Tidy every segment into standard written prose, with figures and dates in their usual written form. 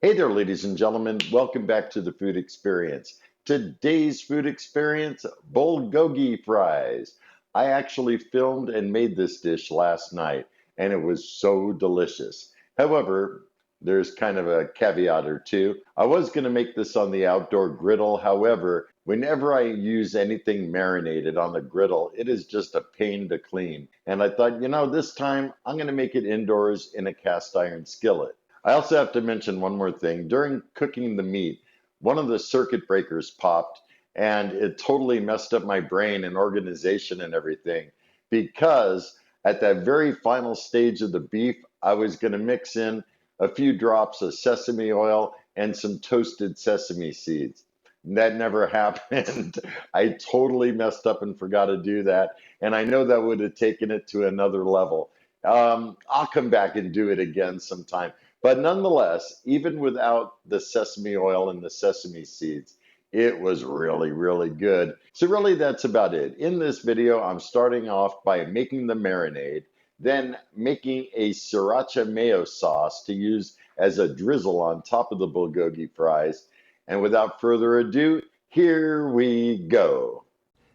Hey there, ladies and gentlemen. Welcome back to the food experience. Today's food experience, Bulgogi Fries. I actually filmed and made this dish last night, and it was so delicious. However, there's kind of a caveat or two. I was going to make this on the outdoor griddle. However, whenever I use anything marinated on the griddle, it is just a pain to clean. And I thought, this time I'm going to make it indoors in a cast iron skillet. I also have to mention one more thing. During cooking the meat, one of the circuit breakers popped and it totally messed up my brain and organization and everything because at that very final stage of the beef, I was going to mix in a few drops of sesame oil and some toasted sesame seeds. That never happened. I totally messed up and forgot to do that. And I know that would have taken it to another level. I'll come back and do it again sometime. But nonetheless, even without the sesame oil and the sesame seeds, it was really, really good. So really, that's about it. In this video, I'm starting off by making the marinade, then making a sriracha mayo sauce to use as a drizzle on top of the bulgogi fries. And without further ado, here we go.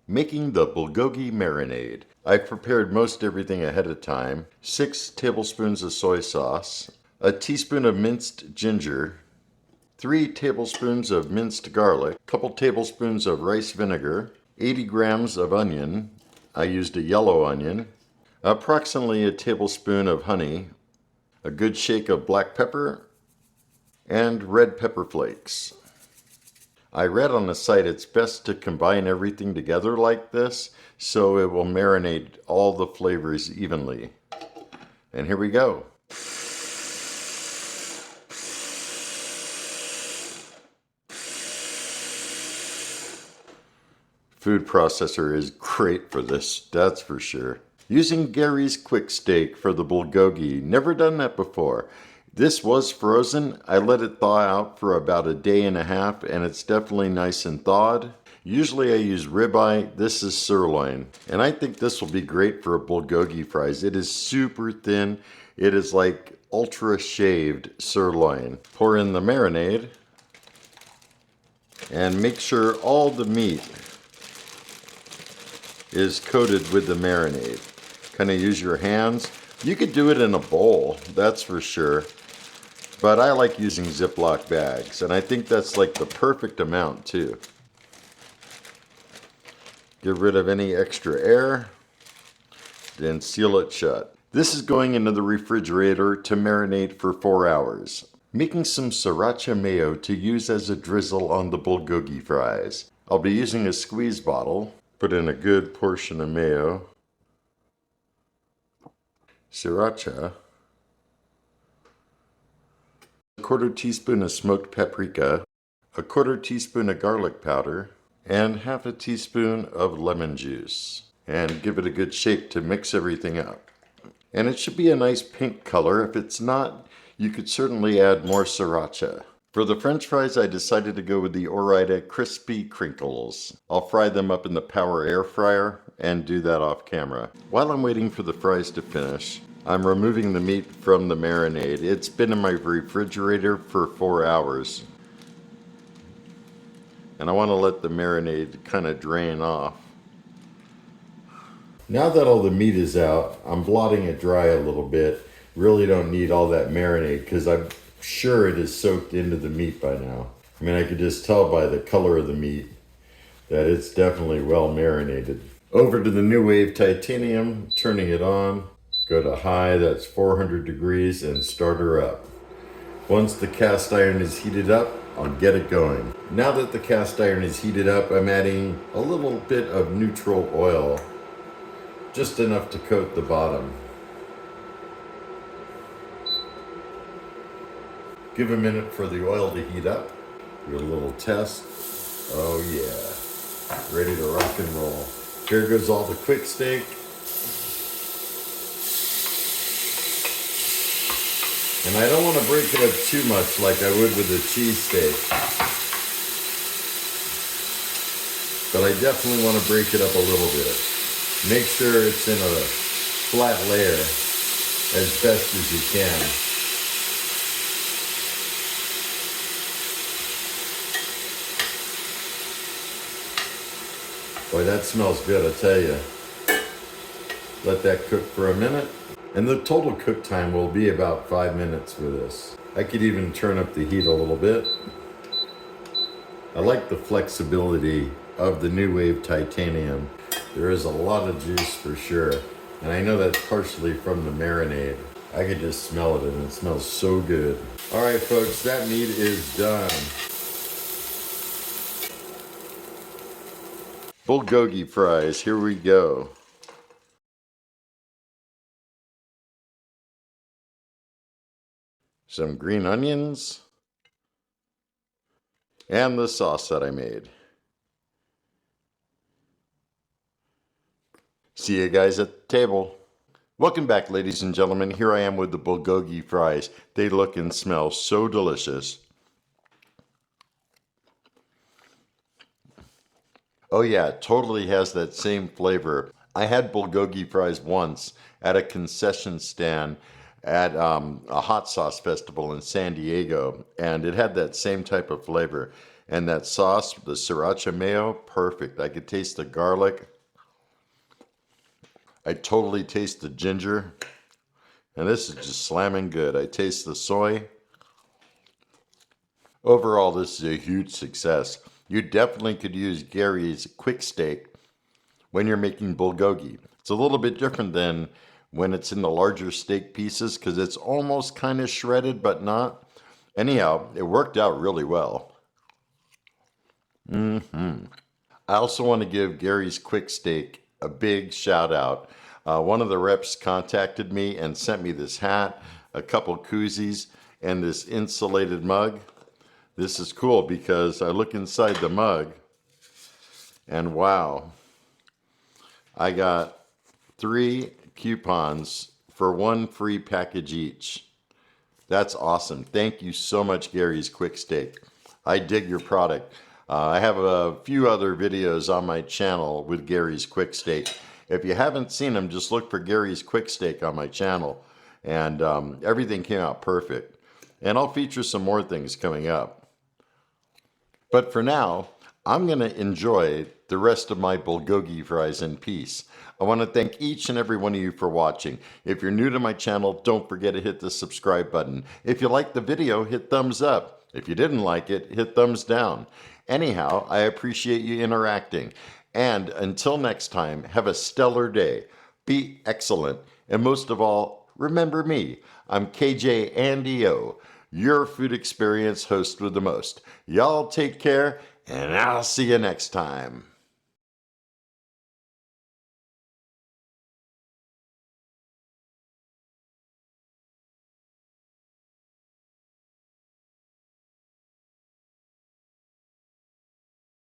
Making the bulgogi marinade. I've prepared most everything ahead of time. 6 tablespoons of soy sauce, a teaspoon of minced ginger, 3 tablespoons of minced garlic, a couple tablespoons of rice vinegar, 80 grams of onion, I used a yellow onion, approximately a tablespoon of honey, a good shake of black pepper, and red pepper flakes. I read on the site it's best to combine everything together like this so it will marinate all the flavors evenly. And here we go. Food processor is great for this, that's for sure. Using Gary's Quick Steak for the bulgogi, never done that before. This was frozen. I let it thaw out for about a day and a half and it's definitely nice and thawed. Usually I use ribeye, this is sirloin. And I think this will be great for bulgogi fries. It is super thin. It is like ultra shaved sirloin. Pour in the marinade and make sure all the meat is coated with the marinade. Kind of use your hands. You could do it in a bowl, that's for sure. But I like using Ziploc bags, and I think that's like the perfect amount too. Get rid of any extra air, then seal it shut. This is going into the refrigerator to marinate for 4 hours. Making some sriracha mayo to use as a drizzle on the bulgogi fries. I'll be using a squeeze bottle. Put in a good portion of mayo, sriracha, a 1/4 teaspoon of smoked paprika, a 1/4 teaspoon of garlic powder, and 1/2 teaspoon of lemon juice. And give it a good shake to mix everything up. And it should be a nice pink color. If it's not, you could certainly add more sriracha. For the French fries, I decided to go with the Ore-Ida Crispy Crinkles. I'll fry them up in the Power Air Fryer and do that off camera. While I'm waiting for the fries to finish, I'm removing the meat from the marinade. It's been in my refrigerator for 4 hours. And I want to let the marinade kind of drain off. Now that all the meat is out, I'm blotting it dry a little bit. Really don't need all that marinade because I'm sure it is soaked into the meat by now. I mean, I could just tell by the color of the meat that it's definitely well marinated. Over to the New Wave titanium, turning it on, go to high, that's 400 degrees, and start her up. Once the cast iron is heated up, I'll get it going. Now that the cast iron is heated up, I'm adding a little bit of neutral oil, just enough to coat the bottom. Give a minute for the oil to heat up. Do a little test. Oh yeah, ready to rock and roll. Here goes all the quick steak. And I don't want to break it up too much like I would with a cheesesteak. But I definitely want to break it up a little bit. Make sure it's in a flat layer as best as you can. Boy, that smells good, I tell you. Let that cook for a minute. And the total cook time will be about 5 minutes for this. I could even turn up the heat a little bit. I like the flexibility of the New Wave titanium. There is a lot of juice for sure. And I know that's partially from the marinade. I could just smell it and it smells so good. All right, folks, that meat is done. Bulgogi fries, here we go. Some green onions. And the sauce that I made. See you guys at the table. Welcome back, ladies and gentlemen. Here I am with the bulgogi fries. They look and smell so delicious. Oh yeah, it totally has that same flavor. I had bulgogi fries once at a concession stand at a hot sauce festival in San Diego, and it had that same type of flavor. And that sauce, the sriracha mayo, perfect. I could taste the garlic. I totally taste the ginger. And this is just slamming good. I taste the soy. Overall, this is a huge success. You definitely could use Gary's quick steak when you're making bulgogi. It's a little bit different than when it's in the larger steak pieces because it's almost kind of shredded, but not. Anyhow, it worked out really well. I also want to give Gary's Quick Steak a big shout out. One of the reps contacted me and sent me this hat, a couple koozies, and this insulated mug. This is cool because I look inside the mug and wow, I got 3 coupons for 1 free package each. That's awesome. Thank you so much, Gary's Quick Steak. I dig your product. I have a few other videos on my channel with Gary's Quick Steak. If you haven't seen them, just look for Gary's Quick Steak on my channel. And everything came out perfect. And I'll feature some more things coming up. But for now, I'm going to enjoy the rest of my bulgogi fries in peace. I want to thank each and every one of you for watching. If you're new to my channel, don't forget to hit the subscribe button. If you liked the video, hit thumbs up. If you didn't like it, hit thumbs down. Anyhow, I appreciate you interacting. And until next time, have a stellar day. Be excellent. And most of all, remember me. I'm KJ Andy O, your food experience host with the most. Y'all take care, and I'll see you next time.